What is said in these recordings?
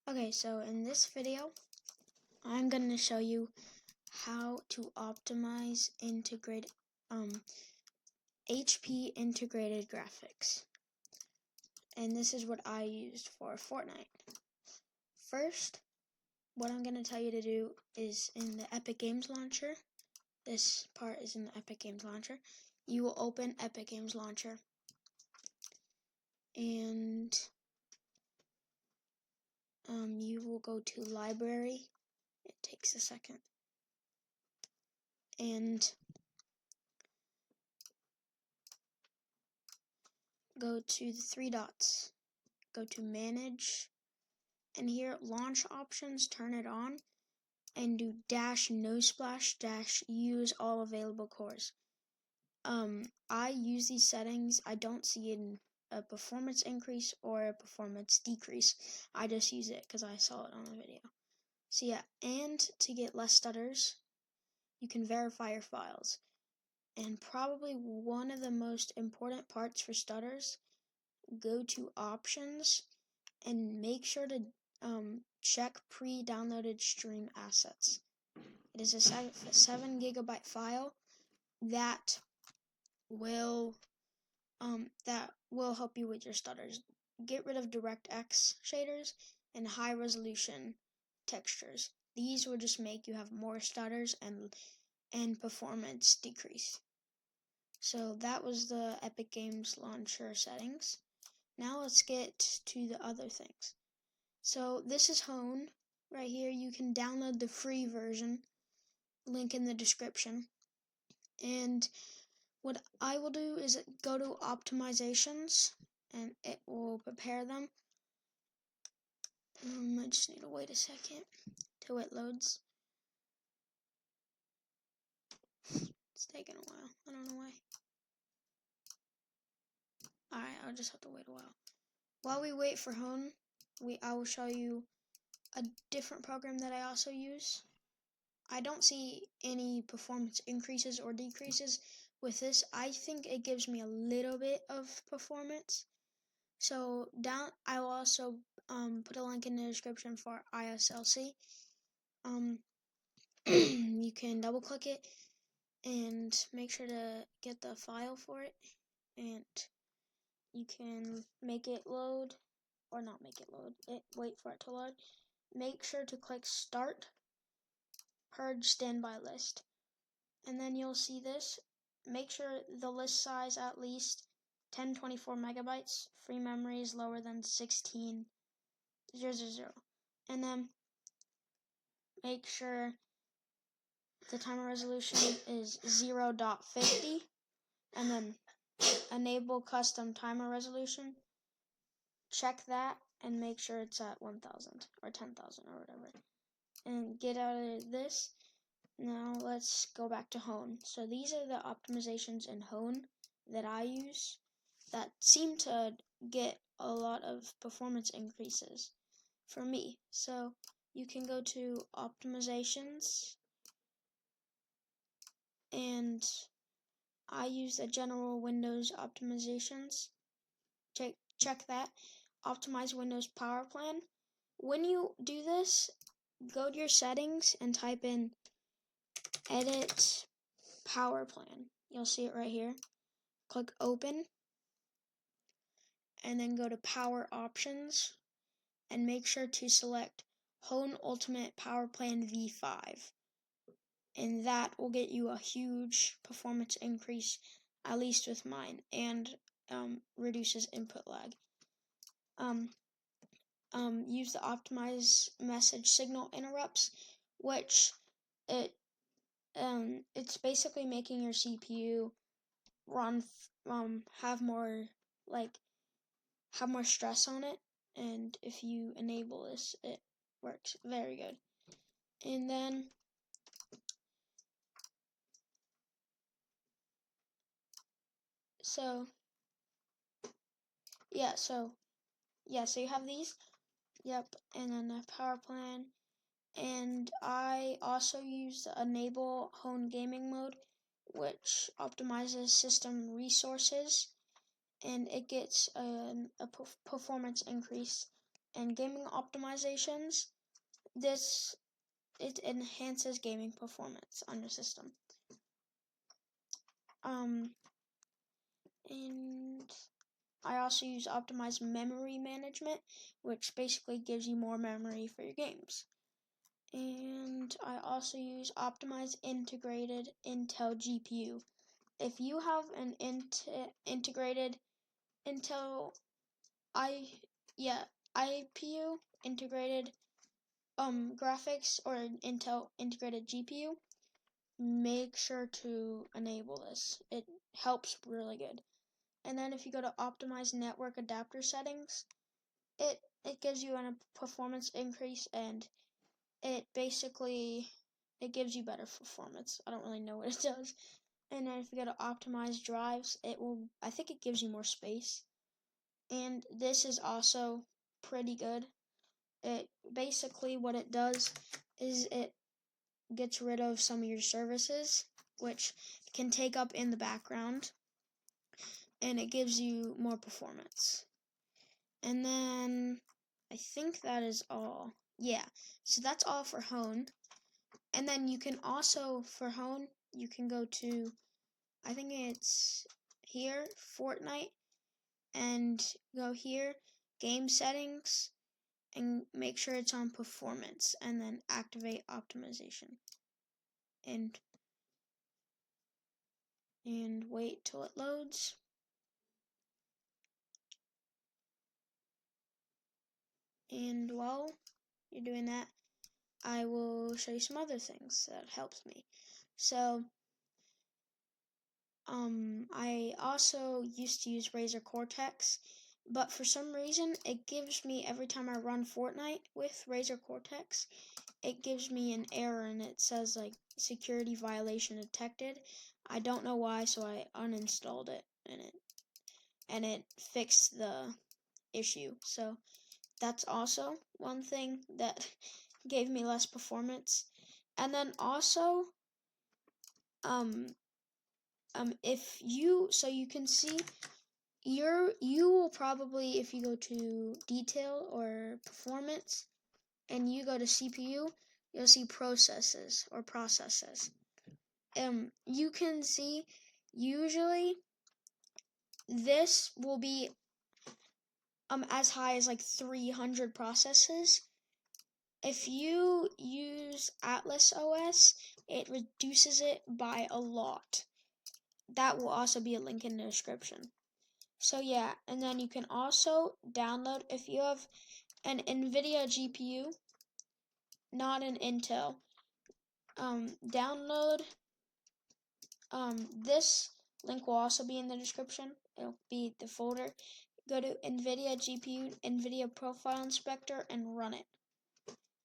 Okay, so in this video, I'm going to show you how to optimize HP integrated graphics. And this is what I used for Fortnite. First, what I'm going to tell you to do is in the Epic Games Launcher. This part is in the Epic Games Launcher. You will open Epic Games Launcher. And you will go to Library. It takes a second. And go to the three dots. Go to Manage. And here, Launch Options, turn it on. And do -no splash -use all available cores. I use these settings. I don't see a performance increase or a performance decrease. I just use it because I saw it on a video. So yeah, and to get less stutters, you can verify your files. And probably one of the most important parts for stutters, go to Options and make sure to check pre-downloaded stream assets. It is a 7 GB file that will help you with your stutters. Get rid of DirectX shaders and high resolution textures. These will just make you have more stutters and performance decrease. So that was the Epic Games Launcher settings. Now let's get to the other things. So this is Hone. Right here you can download the free version. Link in the description. And what I will do is go to optimizations and it will prepare them. I just need to wait a second till it loads. It's taking a while. I don't know why. Alright, I'll just have to wait a while. While we wait for Hone, I will show you a different program that I also use. I don't see any performance increases or decreases with this. I think it gives me a little bit of performance. So I will also put a link in the description for ISLC. You can double click it and make sure to get the file for it, and you can make it load, or not make it load, wait for it to load. Make sure to click Start, Purge Standby List, and then you'll see this. Make sure the list size at least 1024 megabytes. Free memory is lower than 16,000. And then make sure the timer resolution is 0.50, and then enable custom timer resolution. Check that and make sure it's at 1000 or 10,000 or whatever. And get out of this. Now let's go back to Hone. So these are the optimizations in Hone that I use that seem to get a lot of performance increases for me. So you can go to optimizations, and I use the general Windows optimizations. Check that. Optimize Windows power plan. When you do this, go to your settings and type in edit power plan. You'll see it right here. Click open and then go to power options and make sure to select Hone Ultimate Power Plan V5. And that will get you a huge performance increase, at least with mine, and reduces input lag. Use the optimize message signal interrupts, which it's basically making your CPU run have more stress on it, and if you enable this, it works very good. And then so you have these. Yep, and then a power plan. And I also use the enable Hone gaming mode, which optimizes system resources, and it gets a performance increase and gaming optimizations, it enhances gaming performance on your system. And I also use optimized memory management, which basically gives you more memory for your games. And I also use optimized integrated Intel GPU. If you have an integrated Intel IPU, integrated graphics, or an Intel integrated GPU, make sure to enable this. It helps really good. And then if you go to optimize network adapter settings, it gives you a performance increase, and it gives you better performance. I don't really know what it does. And then if you go to optimize drives, I think it gives you more space. And this is also pretty good. It basically, what it does is it gets rid of some of your services, which can take up in the background, and it gives you more performance. And then I think that is all. Yeah, so that's all for Hone. And then you can also, for Hone, you can go to, I think it's here, Fortnite, and go here, game settings, and make sure it's on performance, and then activate optimization. And wait till it loads. And while you're doing that, I will show you some other things that helps me. So I also used to use Razer Cortex, but for some reason it gives me, every time I run Fortnite with Razer Cortex, it gives me an error, and it says like security violation detected. I don't know why, so I uninstalled it, and it fixed the issue. So that's also one thing that gave me less performance. And then also if you, so you can see, you will probably, if you go to detail or performance and you go to CPU, you'll see processes. You can see usually this will be as high as like 300 processes. If you use Atlas OS, it reduces it by a lot. That will also be a link in the description. So yeah, and then you can also download, if you have an NVIDIA GPU, not an Intel, download, this link will also be in the description. It'll be the folder. Go to NVIDIA GPU, NVIDIA Profile Inspector, and run it.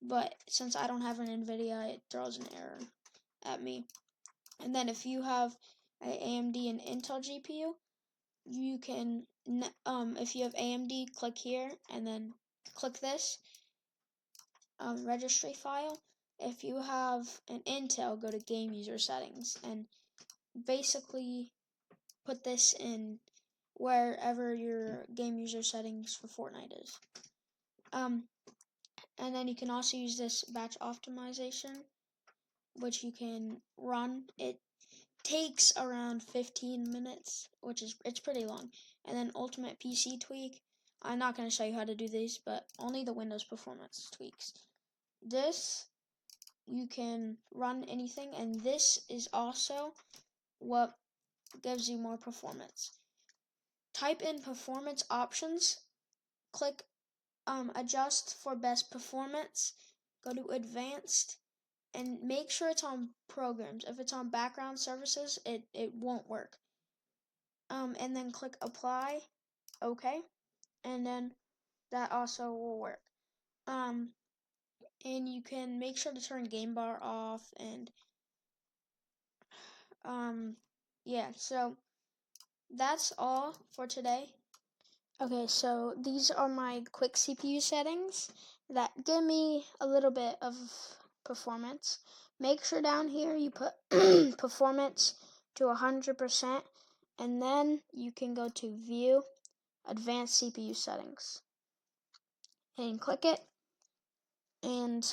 But since I don't have an NVIDIA, it throws an error at me. And then if you have an AMD and Intel GPU, you can, if you have AMD, click here, and then click this registry file. If you have an Intel, go to game user settings, and basically put this in wherever your game user settings for Fortnite is. And then you can also use this batch optimization, which you can run. It takes around 15 minutes, it's pretty long. And then ultimate PC tweak. I'm not going to show you how to do these, but only the Windows performance tweaks. This, you can run anything, and this is also what gives you more performance. Type in performance options, click adjust for best performance, go to advanced, and make sure it's on programs. If it's on background services, it won't work. And then click apply, okay, and then that also will work. And you can make sure to turn game bar off, and yeah, so that's all for today. Okay, so these are my quick CPU settings that give me a little bit of performance. Make sure down here you put performance to 100%, and then you can go to view advanced CPU settings. and click it. And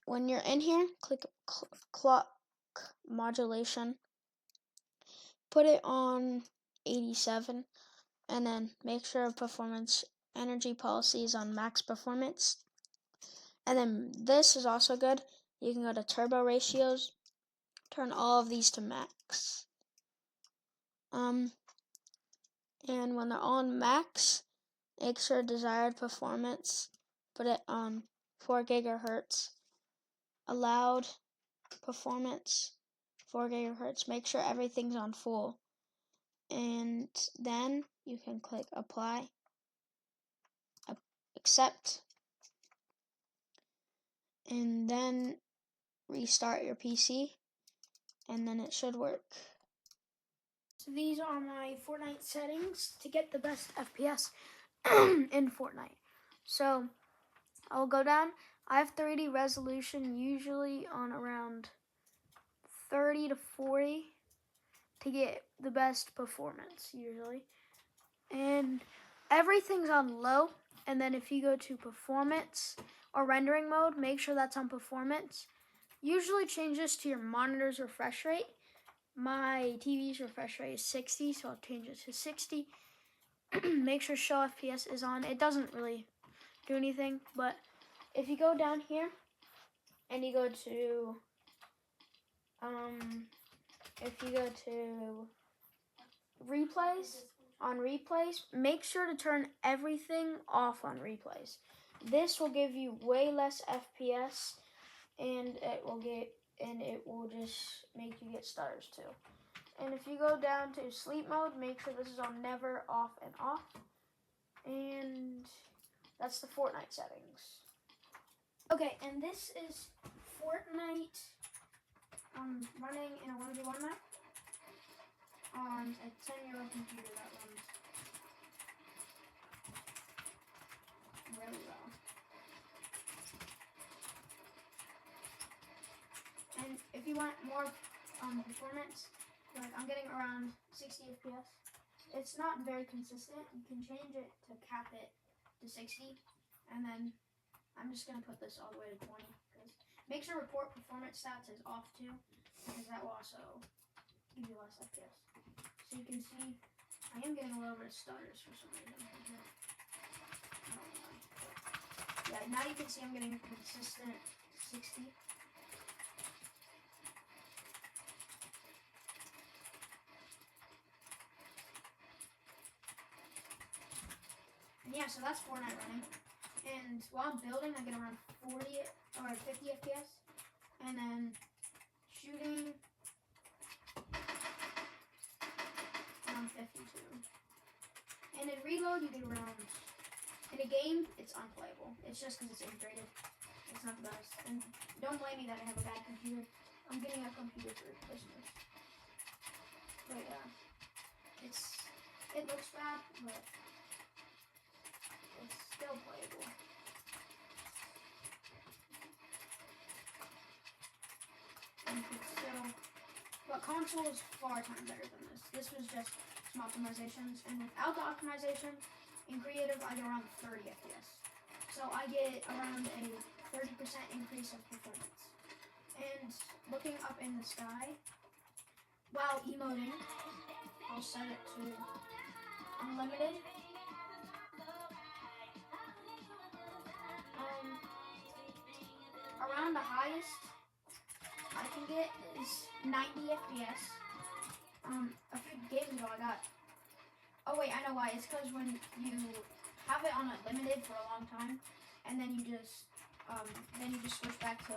when you're in here, click clock modulation. Put it on 87, and then make sure performance energy policy is on max performance. And then this is also good. You can go to turbo ratios, turn all of these to max. And when they're on max, make sure desired performance, put it on 4 gigahertz. Allowed performance, 4 gigahertz. Make sure everything's on full. And then you can click apply, accept, and then restart your PC, and then it should work. So these are my Fortnite settings to get the best FPS in Fortnite. So I'll go down. I have 3D resolution usually on around 30 to 40 to get the best performance usually. And everything's on low. And then if you go to performance or rendering mode, make sure that's on performance. Usually change this to your monitor's refresh rate. My TV's refresh rate is 60, so I'll change it to 60. Make sure show FPS is on. It doesn't really do anything, but if you go down here and you go to replays, on replays, make sure to turn everything off on replays. This will give you way less FPS, and it will just make you get stutters too. And if you go down to sleep mode, make sure this is on never, off, and off. And that's the Fortnite settings. Okay, and this is Fortnite running in a 1v1 map on a 10-year-old computer that runs really well. And if you want more performance, like I'm getting around 60 FPS. It's not very consistent. You can change it to cap it to 60, and then I'm just gonna put this all the way to 20. Because make sure report performance stats is off too, because that will also give you less FPS. So you can see I am getting a little bit of stutters for some reason. I don't know why. Yeah, now you can see I'm getting a consistent 60. Yeah, so that's Fortnite running. And while I'm building, I get around 40 or 50 FPS. And then shooting, around 52. And in reload, you get around, in a game, it's unplayable. It's just because it's integrated. It's not the best. And don't blame me that I have a bad computer. I'm getting a computer for Christmas. But yeah, it looks bad, but it's still playable. And it's still, but console is far times better than this. This was just some optimizations, and without the optimizations, in creative I get around 30 FPS. So I get around a 30% increase of performance. And looking up in the sky, while emoting, I'll set it to unlimited. Around the highest I can get is 90 FPS. A few games ago I got, oh wait, I know why. It's because when you have it on a limited for a long time, and then you just switch back to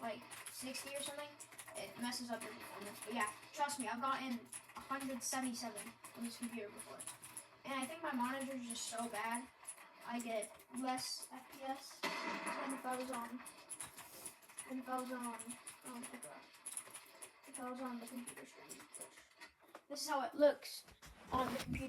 like 60 or something, it messes up your performance. But yeah, trust me, I've gotten 177 on this computer before. And I think my monitor is just so bad, I get less FPS than if I was on the computer screen. This is how it looks on the computer.